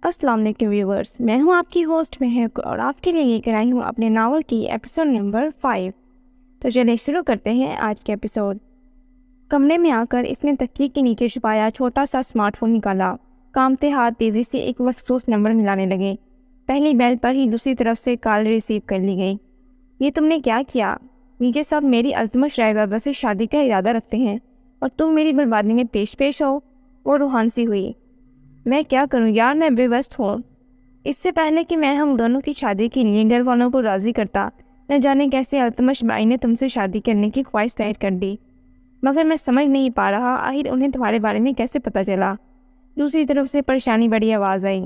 السلام علیکم ویورز، میں ہوں آپ کی ہوسٹ مہک اور آپ کے لیے لے کر آئی ہوں اپنے ناول کی ایپیسوڈ نمبر 5۔ تو چلیں شروع کرتے ہیں آج کے ایپیسوڈ۔ کمرے میں آ کر اس نے تکیے کے نیچے چھپایا چھوٹا سا اسمارٹ فون نکالا۔ کامتے ہاتھ تیزی سے ایک مخصوص نمبر ملانے لگے۔ پہلی بیل پر ہی دوسری طرف سے کال ریسیو کر لی گئی۔ یہ تم نے کیا کیا؟ نیچے سب میری التمش شہزادہ سے شادی کا ارادہ رکھتے ہیں اور تم میری بربادی میں پیش ہو۔ وہ روحان سی ہوئی۔ میں کیا کروں یار، میں بے بس ہوں۔ اس سے پہلے کہ میں ہم دونوں کی شادی کے لیے گھر والوں کو راضی کرتا، نہ جانے کیسے التمش بائی نے تم سے شادی کرنے کی خواہش ظاہر کر دی، مگر میں سمجھ نہیں پا رہا آخر انہیں تمہارے بارے میں کیسے پتہ چلا۔ دوسری طرف سے پریشانی بڑی آواز آئی۔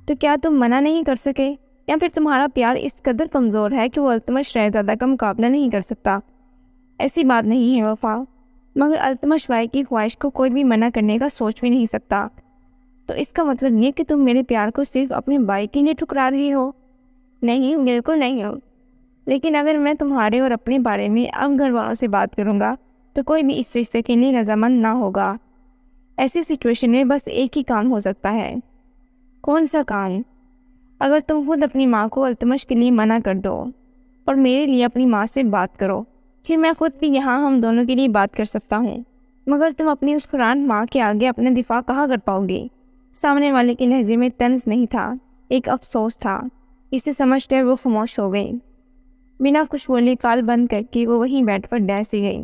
تو کیا تم منع نہیں کر سکے، یا پھر تمہارا پیار اس قدر کمزور ہے کہ وہ التمش شہزادہ کا مقابلہ نہیں کر سکتا؟ ایسی بات نہیں ہے وفا، مگر التمش بائی کی خواہش کو کوئی بھی منع کرنے کا سوچ بھی نہیں سکتا۔ تو اس کا مطلب یہ کہ تم میرے پیار کو صرف اپنے بھائی کے لیے ٹھکرا رہی ہو؟ نہیں، بالکل نہیں ہو۔ لیکن اگر میں تمہارے اور اپنے بارے میں اب گھر والوں سے بات کروں گا تو کوئی بھی اس رشتے کے لیے رضامند نہ ہوگا۔ ایسی سچویشن میں بس ایک ہی کام ہو سکتا ہے۔ کون سا کام؟ اگر تم خود اپنی ماں کو التمش کے لیے منع کر دو اور میرے لیے اپنی ماں سے بات کرو، پھر میں خود بھی یہاں ہم دونوں کے لیے بات کر سکتا ہوں۔ مگر تم اپنی اس قرآن ماں کے آگے اپنا دفاع کہاں کر پاؤ گی؟ سامنے والے کے لہجے میں طنز نہیں تھا، ایک افسوس تھا۔ اسے سمجھ کر وہ خاموش ہو گئی۔ بنا کچھ بولے کال بند کر کے وہ وہیں بیٹھ پر ڈہ سی گئی۔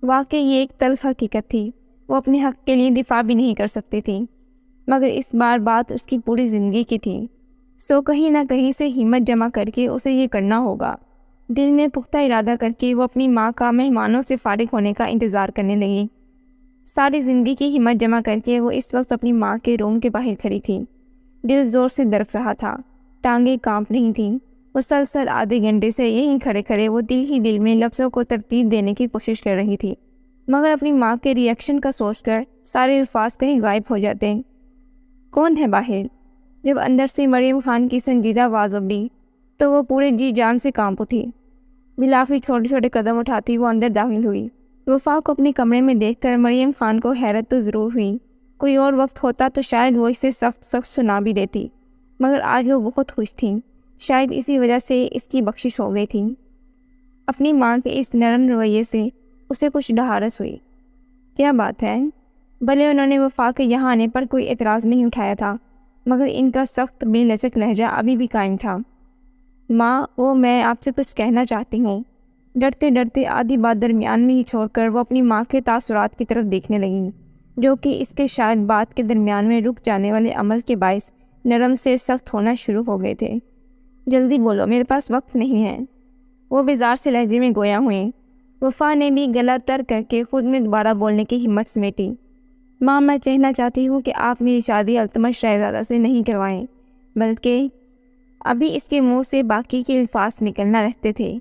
واقعی یہ ایک تلخ حقیقت تھی، وہ اپنے حق کے لیے دفاع بھی نہیں کر سکتی تھی، مگر اس بار بات اس کی پوری زندگی کی تھی، سو کہیں نہ کہیں سے ہمت جمع کر کے اسے یہ کرنا ہوگا۔ دل میں پختہ ارادہ کر کے وہ اپنی ماں کا مہمانوں سے فارغ ہونے کا انتظار کرنے لگی۔ ساری زندگی کی ہمت جمع کر کے وہ اس وقت اپنی ماں کے روم کے باہر کھڑی تھی۔ دل زور سے دھڑک رہا تھا، ٹانگیں کانپ رہی تھیں۔ مسلسل آدھے گھنٹے سے یہیں کھڑے کھڑے وہ دل ہی دل میں لفظوں کو ترتیب دینے کی کوشش کر رہی تھی، مگر اپنی ماں کے ری ایکشن کا سوچ کر سارے الفاظ کہیں غائب ہو جاتے۔ کون ہے باہر؟ جب اندر سے مریم خان کی سنجیدہ آواز ابھری تو وہ پورے جی جان سے کانپ اٹھی۔ بلافی چھوٹے چھوٹے قدم اٹھاتی وہ اندر داخل ہوئی۔ وفا کو اپنے کمرے میں دیکھ کر مریم خان کو حیرت تو ضرور ہوئی۔ کوئی اور وقت ہوتا تو شاید وہ اسے سخت سنا بھی دیتی، مگر آج وہ بہت خوش تھیں۔ شاید اسی وجہ سے اس کی بخشش ہو گئی تھی۔ اپنی ماں کے اس نرم رویے سے اسے کچھ ڈھارس ہوئی۔ کیا بات ہے؟ بھلے انہوں نے وفا کے یہاں آنے پر کوئی اعتراض نہیں اٹھایا تھا، مگر ان کا سخت بے لچک لہجہ ابھی بھی قائم تھا۔ ماں، میں آپ سے کچھ کہنا چاہتی ہوں۔ ڈرتے ڈرتے آدھی بات درمیان میں ہی چھوڑ کر وہ اپنی ماں کے تاثرات کی طرف دیکھنے لگیں، جو کہ اس کے شاید بات کے درمیان میں رک جانے والے عمل کے باعث نرم سے سخت ہونا شروع ہو گئے تھے۔ جلدی بولو، میرے پاس وقت نہیں ہے۔ وہ بیزار سے لہجے میں گویا ہوئیں۔ وفا نے بھی گلا تر کر کے خود میں دوبارہ بولنے کی ہمت سمیٹی۔ ماں، میں کہنا چاہتی ہوں کہ آپ میری شادی التمش شہزادہ سے نہیں کروائیں، بلکہ ابھی اس کے منہ سے باقی کے الفاظ نکلنا رہتے تھے،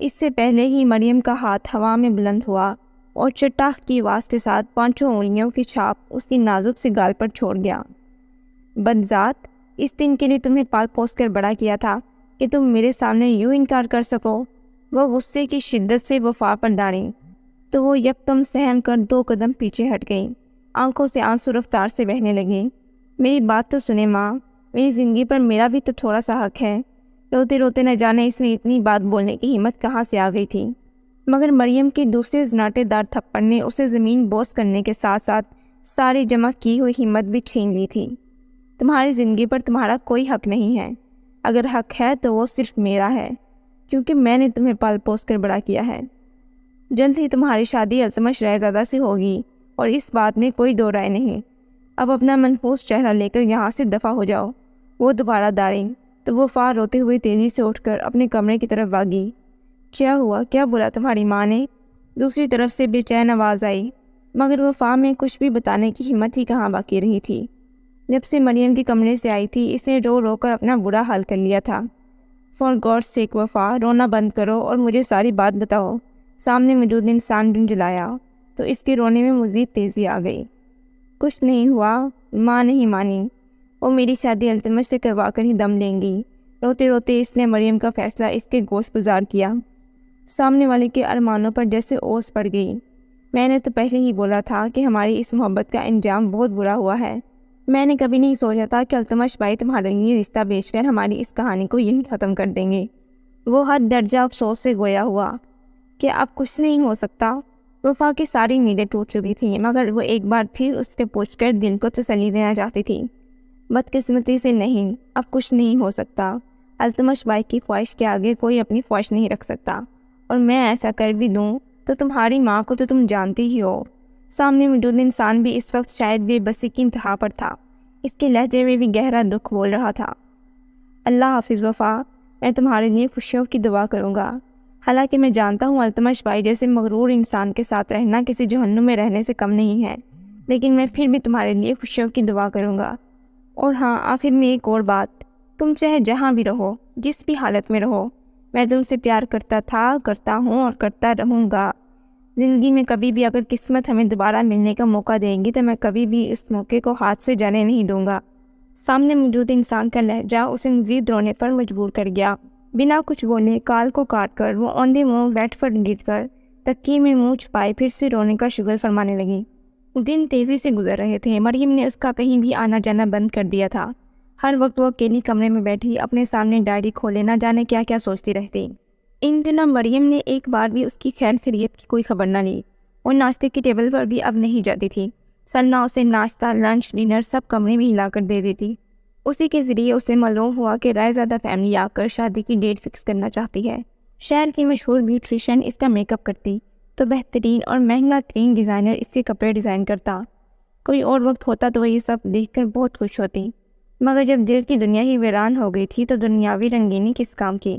اس سے پہلے ہی مریم کا ہاتھ ہوا میں بلند ہوا اور چٹاخ کی آواز کے ساتھ 5 انگلیوں کی چھاپ اس کی نازک سے گال پر چھوڑ گیا۔ بدذات، اس دن کے لیے تمہیں پال پوس کر بڑا کیا تھا کہ تم میرے سامنے یوں انکار کر سکو۔ وہ غصے کی شدت سے وفا پر داڑیں تو وہ یکدم سہم کر 2 قدم پیچھے ہٹ گئی، آنکھوں سے آنسو رفتار سے بہنے لگے۔ میری بات تو سنیں ماں، میری زندگی پر میرا بھی تو تھوڑا سا حق ہے۔ روتے روتے نہ جانے اس میں اتنی بات بولنے کی ہمت کہاں سے آ گئی تھی، مگر مریم کے دوسرے زناٹے دار تھپڑ نے اسے زمین بوس کرنے کے ساتھ ساتھ ساری جمع کی ہوئی ہمت بھی چھین لی تھی۔ تمہاری زندگی پر تمہارا کوئی حق نہیں ہے، اگر حق ہے تو وہ صرف میرا ہے، کیونکہ میں نے تمہیں پال پوس کر بڑا کیا ہے۔ جلد ہی تمہاری شادی التمش شہزادہ سے ہوگی اور اس بات میں کوئی دو رائے نہیں۔ اب اپنا منحوس چہرہ لے کر یہاں سے دفع ہو جاؤ۔ وہ دوبارہ داڑیں تو وہ فار روتے ہوئے تیزی سے اٹھ کر اپنے کمرے کی طرف بھاگی۔ کیا ہوا؟ کیا بولا تمہاری ماں نے؟ دوسری طرف سے بے چین آواز آئی، مگر وفا میں کچھ بھی بتانے کی ہمت ہی کہاں باقی رہی تھی۔ جب سے مریم کے کمرے سے آئی تھی اس نے رو رو کر اپنا برا حال کر لیا تھا۔ فار گاڈ سیک وفا، رونا بند کرو اور مجھے ساری بات بتاؤ۔ سامنے موجود انسان جھنجھلایا تو اس کے رونے میں مزید تیزی آ گئی۔ کچھ نہیں ہوا، ماں نہیں مانی، وہ میری شادی التمش سے کروا کر ہی دم لیں گی۔ روتے روتے اس نے مریم کا فیصلہ اس کے گوشت گزار کیا۔ سامنے والے کے ارمانوں پر جیسے اوس پڑ گئی۔ میں نے تو پہلے ہی بولا تھا کہ ہماری اس محبت کا انجام بہت برا ہوا ہے، میں نے کبھی نہیں سوچا تھا کہ التمش بھائی تمہارے لیے رشتہ بیچ کر ہماری اس کہانی کو یہیں ختم کر دیں گے۔ وہ حد درجہ افسوس سے گویا ہوا کہ اب کچھ نہیں ہو سکتا۔ وفا کی ساری امیدیں ٹوٹ چکی تھیں، مگر وہ ایک بار پھر اس سے پوچھ کر دل کو تسلی دینا چاہتی تھی۔ بدقسمتی سے نہیں، اب کچھ نہیں ہو سکتا۔ التمش بھائی کی خواہش کے آگے کوئی اپنی خواہش نہیں رکھ سکتا، اور میں ایسا کر بھی دوں تو تمہاری ماں کو تو تم جانتی ہی ہو۔ سامنے موجود انسان بھی اس وقت شاید بے بسی کی انتہا پر تھا۔ اس کے لہجے میں بھی گہرا دکھ بول رہا تھا۔ اللہ حافظ وفا، میں تمہارے لیے خوشیوں کی دعا کروں گا۔ حالانکہ میں جانتا ہوں التمش بھائی جیسے مغرور انسان کے ساتھ رہنا کسی جہنم میں رہنے سے کم نہیں ہے، لیکن میں پھر بھی تمہارے لیے خوشیوں کی دعا کروں گا۔ اور ہاں، آخر میں ایک اور بات، تم چاہے جہاں بھی رہو، جس بھی حالت میں رہو، میں تم سے پیار کرتا تھا، کرتا ہوں اور کرتا رہوں گا۔ زندگی میں کبھی بھی اگر قسمت ہمیں دوبارہ ملنے کا موقع دے گی تو میں کبھی بھی اس موقع کو ہاتھ سے جانے نہیں دوں گا۔ سامنے موجود انسان کا لہجہ اسے مزید رونے پر مجبور کر گیا۔ بنا کچھ بولے کال کو کاٹ کر وہ اوندھے منہ بیٹھ پر گر کر تکیے میں منہ چھپائے پھر سے رونے کا شغل فرمانے لگی۔ دن تیزی سے گزر رہے تھے۔ مریم نے اس کا کہیں بھی آنا جانا بند کر دیا تھا۔ ہر وقت وہ اکیلی کمرے میں بیٹھی اپنے سامنے ڈائری کھولے نہ جانے کیا کیا سوچتی رہتی۔ ان دنوں مریم نے ایک بار بھی اس کی خیر خیریت کی کوئی خبر نہ لی۔ وہ ناشتے کی ٹیبل پر بھی اب نہیں جاتی تھی۔ سلمیٰ اسے ناشتہ، لنچ، ڈنر سب کمرے میں ہی لا کر دے دیتی۔ اسی کے ذریعے اسے معلوم ہوا کہ رائے زادہ فیملی آ کر شادی کی ڈیٹ فکس کرنا چاہتی ہے۔ شہر کی مشہور بیوٹیشین اس کا میک اپ کرتی تو بہترین اور مہنگا ترین ڈیزائنر اس کے کپڑے ڈیزائن کرتا۔ کوئی اور وقت ہوتا تو وہ یہ سب دیکھ کر بہت خوش ہوتی، مگر جب دل کی دنیا ہی ویران ہو گئی تھی تو دنیاوی رنگینی کس کام کی۔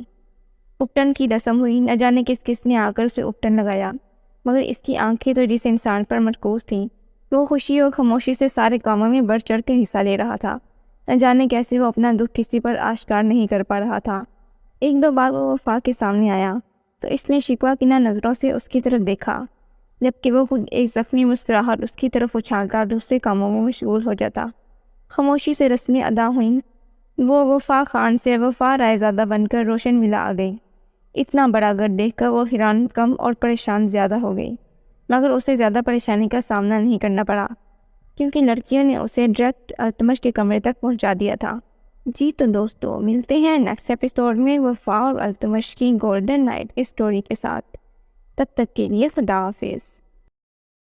اپٹن کی رسم ہوئی، نہ جانے کس کس نے آ کر اسے اپٹن لگایا، مگر اس کی آنکھیں تو جس انسان پر مرکوز تھیں وہ خوشی اور خاموشی سے سارے کاموں میں بڑھ چڑھ کے حصہ لے رہا تھا۔ نہ جانے کیسے وہ اپنا دکھ کسی پر آشکار نہیں کر پا رہا تھا۔ ایک دو بار وہ وفا کے سامنے آیا تو اس نے شکوہ کنہ نظروں سے اس کی طرف دیکھا، جبکہ وہ خود ایک زخمی مسکراہٹ اس کی طرف اچھالتا دوسرے کاموں میں مشغول ہو جاتا۔ خاموشی سے رسمیں ادا ہوئیں۔ وہ وفا خان سے وفا رائے زادہ بن کر روشن ولا آ گئی۔ اتنا بڑا گھر دیکھ کر وہ حیران کم اور پریشان زیادہ ہو گئی، مگر اسے زیادہ پریشانی کا سامنا نہیں کرنا پڑا، کیونکہ لڑکیوں نے اسے ڈائریکٹ التمش کے کمرے تک پہنچا دیا تھا۔ جی تو دوستو، ملتے ہیں نیکسٹ ایپیسوڈ میں وفا اور التمش کی گولڈن نائٹ اسٹوری کے ساتھ۔ تب تک کے لیے خدا حافظ۔